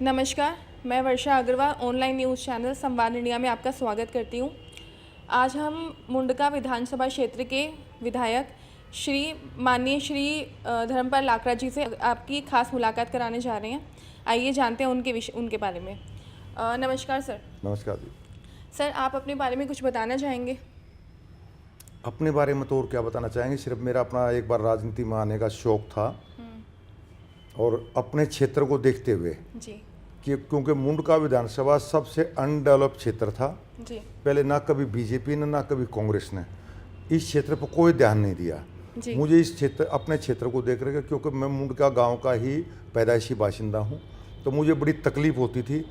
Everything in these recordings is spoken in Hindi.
नमस्कार, मैं वर्षा अग्रवाल ऑनलाइन न्यूज़ चैनल संवाद इंडिया में आपका स्वागत करती हूँ। आज हम मुंडका विधानसभा क्षेत्र के विधायक माननीय श्री धर्मपाल लाकड़ा जी से आपकी खास मुलाकात कराने जा रहे हैं। आइए जानते हैं उनके बारे में। नमस्कार सर। नमस्कार जी। सर, आप अपने बारे में कुछ बताना चाहेंगे? अपने बारे में तो और क्या बताना चाहेंगे, सिर्फ मेरा अपना एक बार राजनीति में आने का शौक था और अपने क्षेत्र को देखते हुए जी कि क्योंकि मुंडका विधानसभा सबसे अनडेवलप्ड क्षेत्र था जी पहले, ना कभी बीजेपी ने ना कभी कांग्रेस ने इस क्षेत्र पर कोई ध्यान नहीं दिया। जी मुझे इस क्षेत्र अपने क्षेत्र को देख रहे, क्योंकि मैं मुंडका गांव का ही पैदाइशी बाशिंदा हूं, तो मुझे बड़ी तकलीफ होती थी।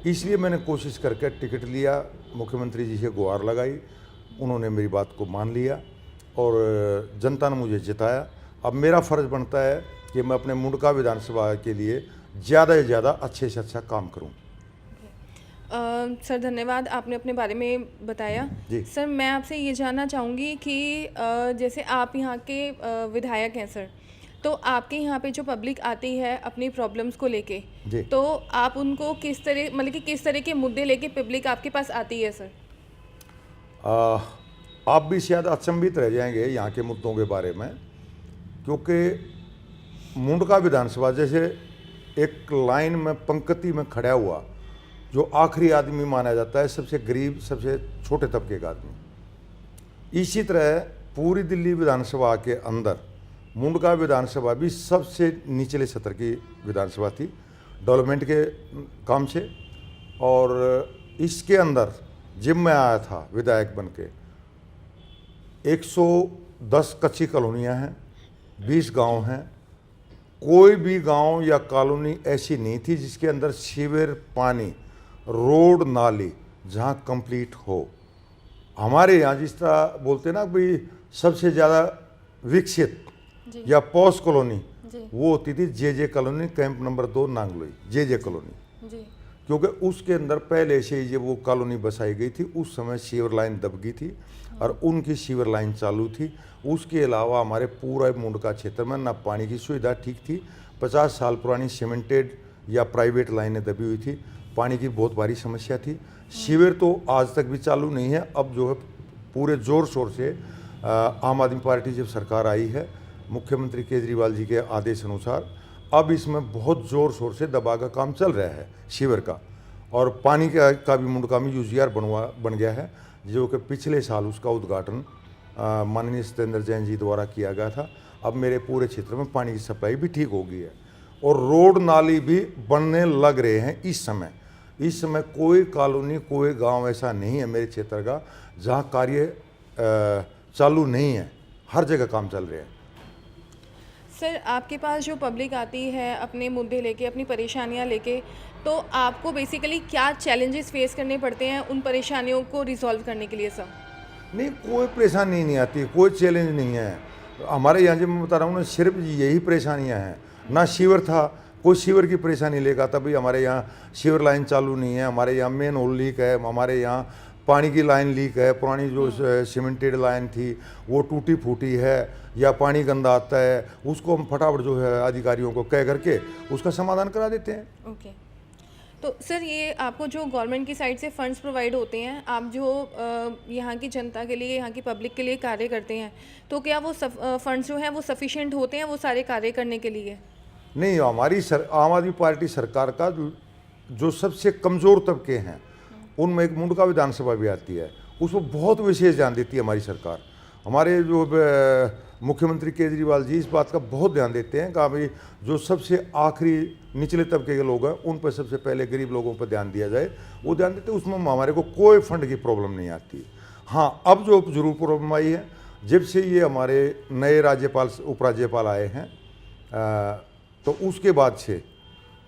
इसलिए मैंने कोशिश करके टिकट लिया, मुख्यमंत्री जी से गुहार लगाई, उन्होंने मेरी बात को मान लिया और जनता ने मुझे जिताया। अब मेरा फ़र्ज़ बनता है कि मैं अपने मुंडका विधानसभा के लिए ज़्यादा से ज़्यादा अच्छे से अच्छा काम करूं। सर धन्यवाद, आपने अपने बारे में बताया। जी। सर, मैं आपसे ये जानना चाहूँगी कि जैसे आप यहाँ के विधायक हैं सर, तो आपके यहाँ पे जो पब्लिक आती है अपनी प्रॉब्लम्स को लेके, जी। तो आप उनको किस तरह, मतलब कि किस तरह के मुद्दे लेके पब्लिक आपके पास आती है सर? आप भी शायद अचंभित रह जाएंगे यहाँ के मुद्दों के बारे में, क्योंकि मुंडका विधानसभा जैसे एक लाइन में पंक्ति में खड़ा हुआ जो आखिरी आदमी माना जाता है, सबसे गरीब, सबसे छोटे तबके का आदमी, इसी तरह पूरी दिल्ली विधानसभा के अंदर मुंडका विधानसभा भी सबसे निचले स्तर की विधानसभा थी डेवलपमेंट के काम से। और इसके अंदर जब मैं आया था विधायक बन के, 110 कच्ची कॉलोनियाँ हैं, 20 गांव हैं, कोई भी गांव या कॉलोनी ऐसी नहीं थी जिसके अंदर सीवर, पानी, रोड, नाली जहां कंप्लीट हो। हमारे यहाँ जिस तरह बोलते ना भाई सबसे ज़्यादा विकसित या पॉश कॉलोनी, वो होती थी जे कॉलोनी, कैंप नंबर 2 नांगलोई, जे कॉलोनी। जी क्योंकि उसके अंदर पहले से ही जब वो कॉलोनी बसाई गई थी उस समय सीवर लाइन दब गई थी और उनकी सीवर लाइन चालू थी। उसके अलावा हमारे पूरा मुंडका क्षेत्र में ना पानी की सुविधा ठीक थी, 50 साल पुरानी सीमेंटेड या प्राइवेट लाइनें दबी हुई थी, पानी की बहुत भारी समस्या थी। सीवर तो आज तक भी चालू नहीं है। अब जो है पूरे ज़ोर शोर से आम आदमी पार्टी जब सरकार आई है, मुख्यमंत्री केजरीवाल जी के आदेश अनुसार, अब इसमें बहुत ज़ोर शोर से दबा का काम चल रहा है सीवर का। और पानी का भी मुंडका में यूजीआर बन गया है, जो कि पिछले साल उसका उद्घाटन माननीय सत्येंद्र जैन जी द्वारा किया गया था। अब मेरे पूरे क्षेत्र में पानी की सप्लाई भी ठीक हो गई है और रोड नाली भी बनने लग रहे हैं इस समय। इस समय कोई कॉलोनी, कोई गांव ऐसा नहीं है मेरे क्षेत्र का जहां कार्य चालू नहीं है, हर जगह काम चल रहे हैं। सर, आपके पास जो पब्लिक आती है अपने मुद्दे लेके, अपनी परेशानियां लेके, तो आपको बेसिकली क्या चैलेंजेस फेस करने पड़ते हैं उन परेशानियों को रिजॉल्व करने के लिए सर? नहीं, कोई परेशानी नहीं आती, कोई चैलेंज नहीं है हमारे यहाँ। जब मैं बता रहा हूँ ना, सिर्फ यही परेशानियाँ हैं। ना सीवर था, कोई सीवर की परेशानी लेकर आता, भाई हमारे यहाँ सीवर लाइन चालू नहीं है, हमारे यहाँ मेन होल लीक है, हमारे यहाँ पानी की लाइन लीक है, पुरानी जो सीमेंटेड लाइन थी वो टूटी फूटी है, या पानी गंदा आता है, उसको हम फटाफट जो है अधिकारियों को कह करके उसका समाधान करा देते हैं। ओके। तो सर, ये आपको जो गवर्नमेंट की साइड से फंड्स प्रोवाइड होते हैं, आप जो यहाँ की जनता के लिए, यहाँ की पब्लिक के लिए कार्य करते हैं, तो क्या वो फंड्स जो हैं वो सफिशिएंट होते हैं वो सारे कार्य करने के लिए? नहीं, हमारी आम आदमी पार्टी सरकार का जो सबसे कमज़ोर तबके हैं उनमें एक मुंडका विधानसभा भी आती है, उसमें बहुत विशेष ध्यान देती है हमारी सरकार। हमारे जो मुख्यमंत्री केजरीवाल जी इस बात का बहुत ध्यान देते हैं कि भाई जो सबसे आखिरी निचले तबके के लोग हैं उन पर सबसे पहले गरीब लोगों पर ध्यान दिया जाए, वो ध्यान देते हैं। उसमें हमारे को कोई फंड की प्रॉब्लम नहीं आती। हाँ, अब जो जरूर प्रॉब्लम आई है, जब से ये हमारे नए राज्यपाल, उपराज्यपाल आए हैं, तो उसके बाद से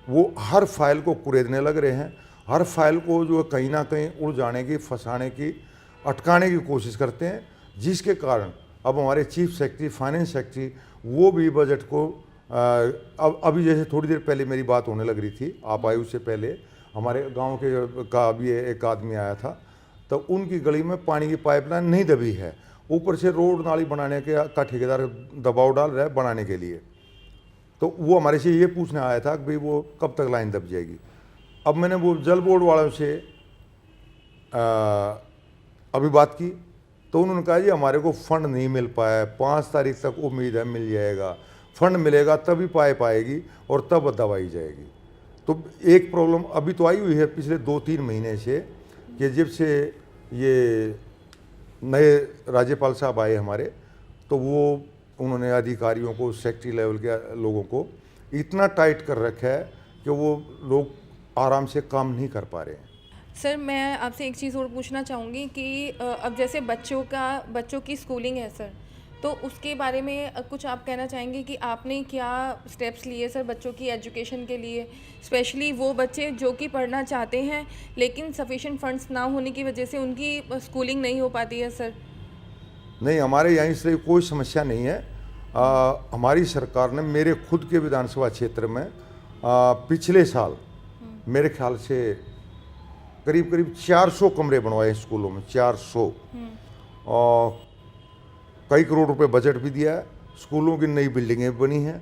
वो हर फाइल को कुरेदने लग रहे हैं, हर फाइल को जो कहीं ना कहीं उलझाने की, फंसाने की, अटकाने की कोशिश करते हैं, जिसके कारण अब हमारे चीफ सेक्रेटरी, फाइनेंस सेक्रेटरी, वो भी बजट को अब अभी जैसे थोड़ी देर पहले मेरी बात होने लग रही थी, आप आए उससे पहले हमारे गांव के का भी एक आदमी आया था, तो उनकी गली में पानी की पाइपलाइन नहीं दबी है, ऊपर से रोड नाली बनाने का ठेकेदार दबाव डाल रहा है बनाने के लिए। तो वो हमारे से ये पूछने आया था कि भाई वो कब तक लाइन दब जाएगी। अब मैंने वो जल बोर्ड वालों से अभी बात की तो उन्होंने कहा जी हमारे को फंड नहीं मिल पाया, 5 तारीख तक उम्मीद है मिल जाएगा, फंड मिलेगा तभी पाएगी और तब दवाई जाएगी। तो एक प्रॉब्लम अभी तो आई हुई है पिछले 2-3 महीने से कि जब से ये नए राज्यपाल साहब आए हमारे, तो वो उन्होंने अधिकारियों को, सेक्रेटरी लेवल के लोगों को इतना टाइट कर रखा है कि वो लोग आराम से काम नहीं कर पा रहे हैं। सर मैं आपसे एक चीज़ और पूछना चाहूँगी कि अब जैसे बच्चों की स्कूलिंग है सर, तो उसके बारे में कुछ आप कहना चाहेंगे कि आपने क्या स्टेप्स लिए सर बच्चों की एजुकेशन के लिए, स्पेशली वो बच्चे जो कि पढ़ना चाहते हैं लेकिन सफिशिएंट फंड्स ना होने की वजह से उनकी स्कूलिंग नहीं हो पाती है सर? नहीं, हमारे यहाँ इसलिए कोई समस्या नहीं है। हमारी सरकार ने मेरे खुद के विधानसभा क्षेत्र में पिछले साल मेरे ख्याल से करीब 400 कमरे बनवाए स्कूलों में, 400 और कई करोड़ रुपए बजट भी दिया है। स्कूलों की नई बिल्डिंगें बनी हैं,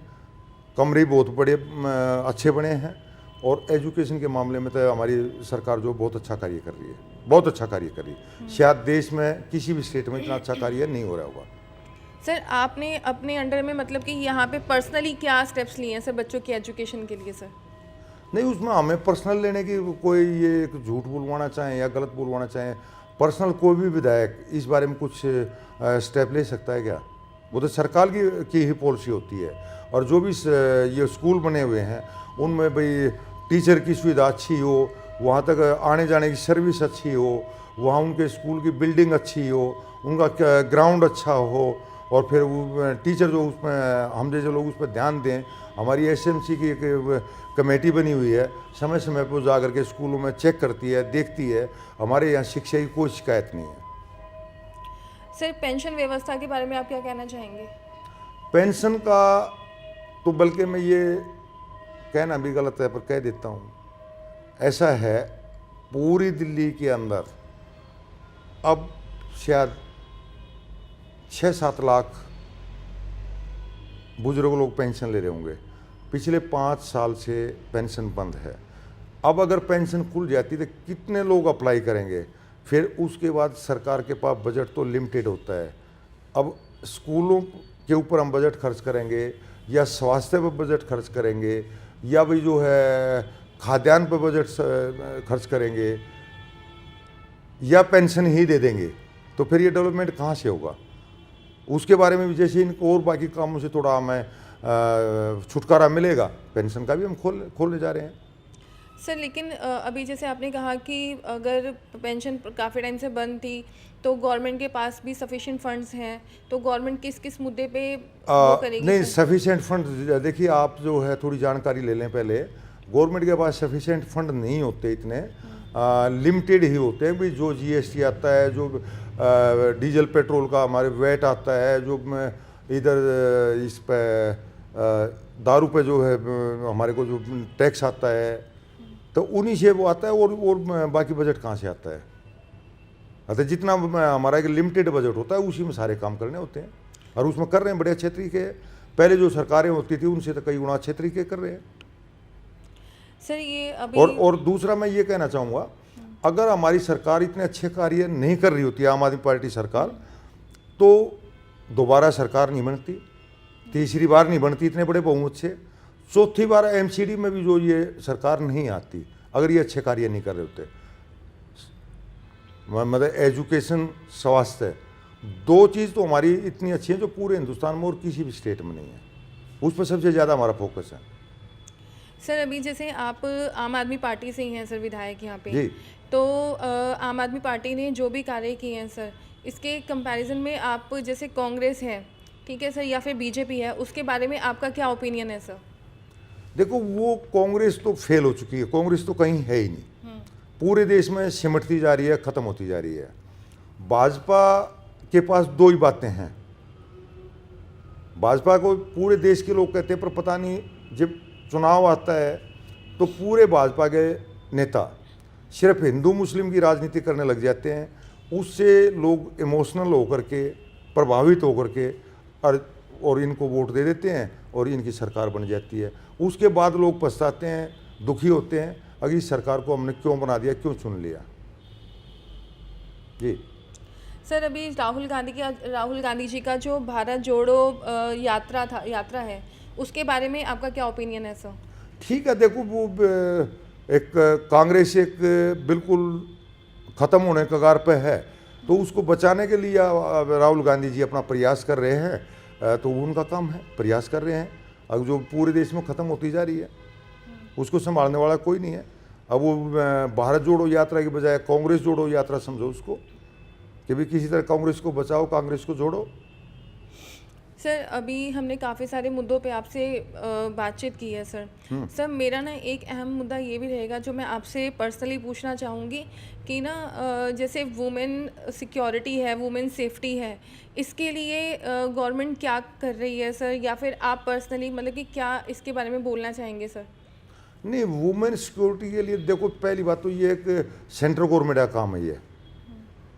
कमरे बहुत बड़े अच्छे बने हैं और एजुकेशन के मामले में तो हमारी सरकार जो बहुत अच्छा कार्य कर रही है, बहुत अच्छा कार्य कर रही है। शायद देश में किसी भी स्टेट में इतना अच्छा कार्य नहीं हो रहा होगा। सर आपने अपने अंडर में मतलब कि यहाँ पे पर्सनली क्या स्टेप्स लिए हैं सर बच्चों की एजुकेशन के लिए सर? नहीं, उसमें हमें पर्सनल लेने की कोई ये एक झूठ बुलवाना चाहें या गलत बुलवाना चाहें, पर्सनल कोई भी विधायक इस बारे में कुछ स्टेप ले सकता है क्या? वो तो सरकार की ही पॉलिसी होती है। और जो भी ये स्कूल बने हुए हैं उनमें भाई टीचर की सुविधा अच्छी हो, वहाँ तक आने जाने की सर्विस अच्छी हो, वहाँ उनके स्कूल की बिल्डिंग अच्छी हो, उनका ग्राउंड अच्छा हो और फिर वो टीचर जो उसमें हम जैसे लोग उस पर ध्यान दें। हमारी एसएमसी की एक कमेटी बनी हुई है, समय समय पर जा कर के स्कूलों में चेक करती है, देखती है। हमारे यहाँ शिक्षा की कोई शिकायत नहीं है। सर पेंशन व्यवस्था के बारे में आप क्या कहना चाहेंगे? पेंशन का तो बल्कि मैं ये कहना भी गलत है पर कह देता हूँ, ऐसा है पूरी दिल्ली के अंदर अब शायद 6-7 लाख बुजुर्ग लोग पेंशन ले रहे होंगे। पिछले 5 साल से पेंशन बंद है। अब अगर पेंशन खुल जाती तो कितने लोग अप्लाई करेंगे? फिर उसके बाद सरकार के पास बजट तो लिमिटेड होता है। अब स्कूलों के ऊपर हम बजट खर्च करेंगे या स्वास्थ्य पर बजट खर्च करेंगे या भाई जो है खाद्यान्न पर बजट खर्च करेंगे या पेंशन ही दे देंगे, तो फिर ये डेवलपमेंट कहाँ से होगा? उसके बारे में भी जैसे इनको और बाकी कामों से थोड़ा हमें छुटकारा मिलेगा, पेंशन का भी हम खोलने जा रहे हैं। सर लेकिन अभी जैसे आपने कहा कि अगर पेंशन काफ़ी टाइम से बंद थी तो गवर्नमेंट के पास भी सफिशिएंट फंड्स हैं, तो गवर्नमेंट किस मुद्दे पे वो करेगी? नहीं, सफिशिएंट फंड देखिए आप जो है थोड़ी जानकारी ले लें पहले। गवर्नमेंट के पास सफिशिएंट फंड नहीं होते, इतने लिमिटेड ही होते हैं। भाई जो जीएसटी आता है, जो डीजल पेट्रोल का हमारे वैट आता है, जो इधर इस पे दारू पे जो है हमारे को जो टैक्स आता है, तो उन्हीं से वो आता है और बाकी बजट कहाँ से आता है? अतः जितना हमारा एक लिमिटेड बजट होता है उसी में सारे काम करने होते हैं और उसमें कर रहे हैं बड़े अच्छे तरीके। पहले जो सरकारें होती थी उनसे तो कई गुना अच्छे तरीके कर रहे हैं। सर ये अभी और दूसरा मैं ये कहना चाहूँगा, अगर हमारी सरकार इतने अच्छे कार्य नहीं कर रही होती, आम आदमी पार्टी सरकार, तो दोबारा सरकार नहीं बनती, तीसरी बार नहीं बनती इतने बड़े बहुमत से, चौथी बार एमसीडी में भी जो ये सरकार नहीं आती अगर ये अच्छे कार्य नहीं कर रहे होते। मतलब एजुकेशन, स्वास्थ्य, 2 चीज़ तो हमारी इतनी अच्छी हैं जो पूरे हिंदुस्तान में और किसी भी स्टेट में नहीं है। उस पर सबसे ज़्यादा हमारा फोकस है। सर अभी जैसे आप आम आदमी पार्टी से ही हैं सर विधायक यहाँ पे जी। तो आम आदमी पार्टी ने जो भी कार्य किए हैं सर, इसके कंपैरिजन में आप जैसे कांग्रेस है, ठीक है सर, या फिर बीजेपी है, उसके बारे में आपका क्या ओपिनियन है सर? देखो, वो कांग्रेस तो फेल हो चुकी है, कांग्रेस तो कहीं है ही नहीं, पूरे देश में सिमटती जा रही है, ख़त्म होती जा रही है। भाजपा के पास 2 ही बातें हैं। भाजपा को पूरे देश के लोग कहते हैं, पर पता नहीं जब चुनाव आता है तो पूरे भाजपा के नेता सिर्फ हिंदू मुस्लिम की राजनीति करने लग जाते हैं। उससे लोग इमोशनल होकर के, प्रभावित होकर के और इनको वोट दे देते हैं और इनकी सरकार बन जाती है। उसके बाद लोग पछताते हैं, दुखी होते हैं। अगर इस सरकार को हमने क्यों बना दिया, क्यों चुन लिया। जी सर, अभी राहुल गांधी जी का जो भारत जोड़ो यात्रा है, उसके बारे में आपका क्या ओपिनियन है सर? ठीक है, देखो वो एक कांग्रेस एक बिल्कुल ख़त्म होने कगार पे है, तो उसको बचाने के लिए राहुल गांधी जी अपना प्रयास कर रहे हैं, तो उनका काम है, प्रयास कर रहे हैं। अब जो पूरे देश में ख़त्म होती जा रही है, उसको संभालने वाला कोई नहीं है। अब वो भारत जोड़ो यात्रा की बजाय कांग्रेस जोड़ो यात्रा समझो उसको, कि भी किसी तरह कांग्रेस को बचाओ, कांग्रेस को जोड़ो। सर, अभी हमने काफ़ी सारे मुद्दों पे आपसे बातचीत की है सर। सर, मेरा ना एक अहम मुद्दा ये भी रहेगा जो मैं आपसे पर्सनली पूछना चाहूँगी कि ना जैसे वुमेन सिक्योरिटी है, वुमेन सेफ्टी है, इसके लिए गवर्नमेंट क्या कर रही है सर, या फिर आप पर्सनली मतलब कि क्या इसके बारे में बोलना चाहेंगे सर? नहीं, वुमेन सिक्योरिटी के लिए देखो, पहली बात तो ये एक सेंट्रल गवर्नमेंट का काम है ये,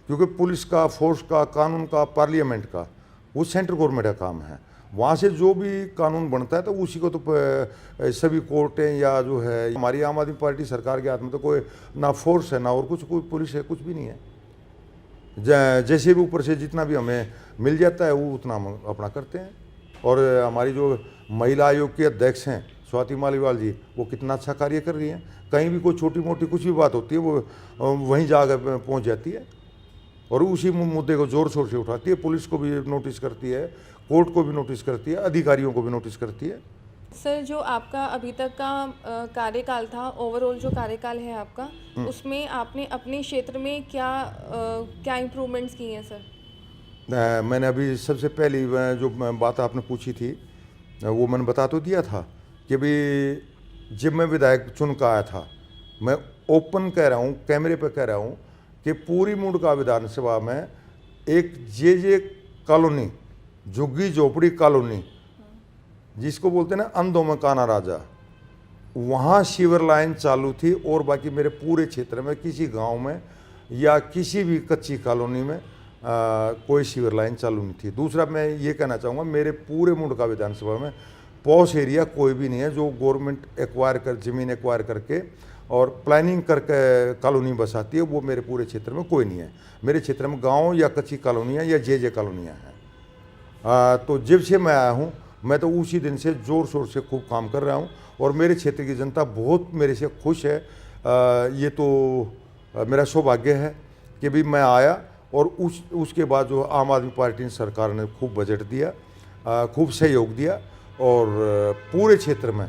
क्योंकि पुलिस का, फोर्स का, कानून का, पार्लियामेंट का, वो सेंट्रल गवर्नमेंट का काम है। वहाँ से जो भी कानून बनता है तो उसी को तो सभी कोर्टें या जो है, हमारी आम आदमी पार्टी सरकार के हाथ में तो कोई ना फोर्स है ना और कुछ, कोई पुलिस है, कुछ भी नहीं है। जैसे भी ऊपर से जितना भी हमें मिल जाता है वो उतना हम अपना करते हैं। और हमारी जो महिला आयोग की अध्यक्ष हैं स्वाति मालीवाल जी, वो कितना अच्छा कार्य कर रही हैं। कहीं भी कोई छोटी मोटी कुछ भी बात होती है वो वहीं जाकर पहुँच जाती है और उसी मुद्दे को ज़ोर शोर से उठाती है। पुलिस को भी नोटिस करती है, कोर्ट को भी नोटिस करती है, अधिकारियों को भी नोटिस करती है। सर, जो आपका अभी तक का कार्यकाल था, ओवरऑल जो कार्यकाल है आपका, उसमें आपने अपने क्षेत्र में क्या इम्प्रूवमेंट्स किए हैं सर? मैंने अभी सबसे पहली जो बात आपने पूछी थी वो मैंने बता तो दिया था कि भाई जब मैं विधायक चुन का आया था, मैं ओपन कह रहा हूँ, कैमरे पे कह रहा हूँ कि पूरी मुंडका विधानसभा में एक जे कॉलोनी, झुग्गी झोपड़ी कॉलोनी, जिसको बोलते हैं ना अंधों में काना राजा, वहाँ सीवर लाइन चालू थी। और बाकी मेरे पूरे क्षेत्र में किसी गांव में या किसी भी कच्ची कॉलोनी में कोई सीवर लाइन चालू नहीं थी। दूसरा मैं ये कहना चाहूँगा, मेरे पूरे मुंडका विधानसभा में पॉश एरिया कोई भी नहीं है जो गवर्नमेंट ज़मीन एक्वायर करके और प्लानिंग करके कॉलोनी बसाती है, वो मेरे पूरे क्षेत्र में कोई नहीं है। मेरे क्षेत्र में गांव या कच्ची कॉलोनियाँ या जे कॉलोनियाँ हैं। तो जब से मैं आया हूँ, मैं तो उसी दिन से ज़ोर शोर से खूब काम कर रहा हूँ और मेरे क्षेत्र की जनता बहुत मेरे से खुश है। ये तो मेरा सौभाग्य है कि भी मैं आया और उसके बाद जो आम आदमी पार्टी सरकार ने खूब बजट दिया, खूब सहयोग दिया और पूरे क्षेत्र में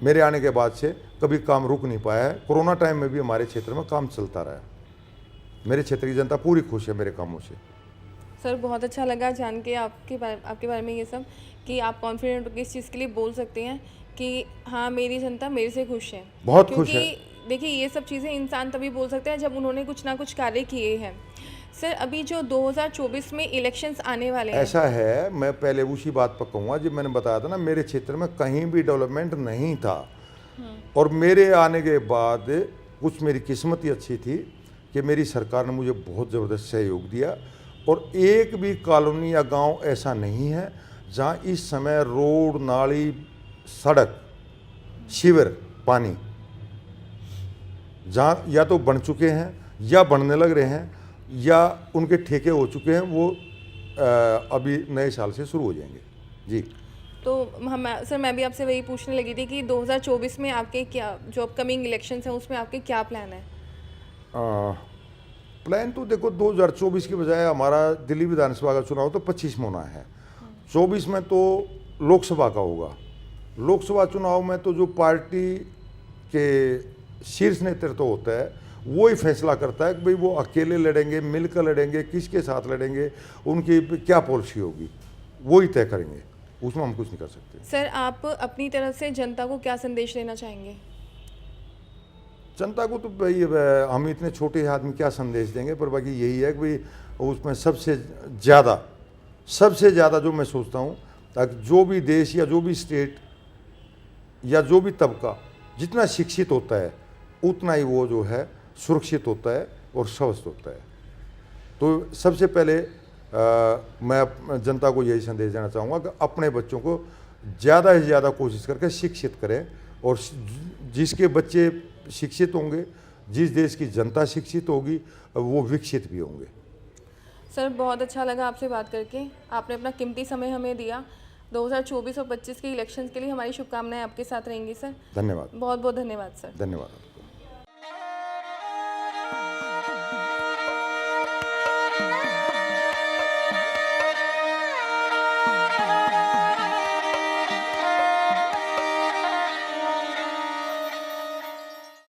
मेरे आने के बाद से कभी काम रुक नहीं पाया है। कोरोना टाइम में भी हमारे क्षेत्र में काम चलता रहा। मेरे क्षेत्र की जनता पूरी खुश है मेरे कामों से। सर, बहुत अच्छा लगा जान के आपके बारे में ये सब, कि आप कॉन्फिडेंट होकर इस चीज़ के लिए बोल सकते हैं कि हाँ, मेरी जनता मेरे से खुश है, बहुत खुश है। देखिए, ये सब चीज़ें इंसान तभी बोल सकते हैं जब उन्होंने कुछ ना कुछ कार्य किए हैं। सर, अभी जो 2024 में इलेक्शंस आने वाले हैं, ऐसा है, मैं पहले उसी बात पर कहूँगा, जब मैंने बताया था ना मेरे क्षेत्र में कहीं भी डेवलपमेंट नहीं था और मेरे आने के बाद कुछ मेरी किस्मत ही अच्छी थी कि मेरी सरकार ने मुझे बहुत ज़बरदस्त सहयोग दिया और एक भी कॉलोनी या गांव ऐसा नहीं है जहां इस समय रोड, नाली, सड़क, सीवर, पानी जहां या तो बन चुके हैं या बनने लग रहे हैं या उनके ठेके हो चुके हैं, वो अभी नए साल से शुरू हो जाएंगे। जी, तो सर, मैं भी आपसे वही पूछने लगी थी कि 2024 में आपके क्या, जो अपकमिंग इलेक्शंस हैं, उसमें आपके क्या प्लान है? प्लान तो देखो 2024 की बजाय हमारा दिल्ली विधानसभा का चुनाव तो 25 में होना है। 24 में तो लोकसभा का होगा। लोकसभा चुनाव में तो जो पार्टी के शीर्ष नेतृत्व होता है वो ही फैसला करता है कि भाई वो अकेले लड़ेंगे, मिलकर लड़ेंगे, किसके साथ लड़ेंगे, उनकी क्या पॉलिसी होगी, वो ही तय करेंगे, उसमें हम कुछ नहीं कर सकते। सर, आप अपनी तरफ से जनता को क्या संदेश देना चाहेंगे? जनता को तो भाई हम इतने छोटे आदमी क्या संदेश देंगे, पर बाकी यही है कि भाई उसमें सबसे ज़्यादा जो मैं सोचता हूँ, ताकि जो भी देश या जो भी स्टेट या जो भी तबका जितना शिक्षित होता है उतना ही वो जो है सुरक्षित होता है और स्वस्थ होता है। तो सबसे पहले मैं जनता को यही संदेश देना चाहूँगा कि अपने बच्चों को ज़्यादा से ज़्यादा कोशिश करके शिक्षित करें और जिसके बच्चे शिक्षित होंगे, जिस देश की जनता शिक्षित होगी वो विकसित भी होंगे। सर बहुत अच्छा लगा आपसे बात करके, आपने अपना कीमती समय हमें दिया। 2024 और 25 के इलेक्शंस के लिए हमारी शुभकामनाएं आपके साथ रहेंगी सर। धन्यवाद। बहुत बहुत धन्यवाद सर। धन्यवाद।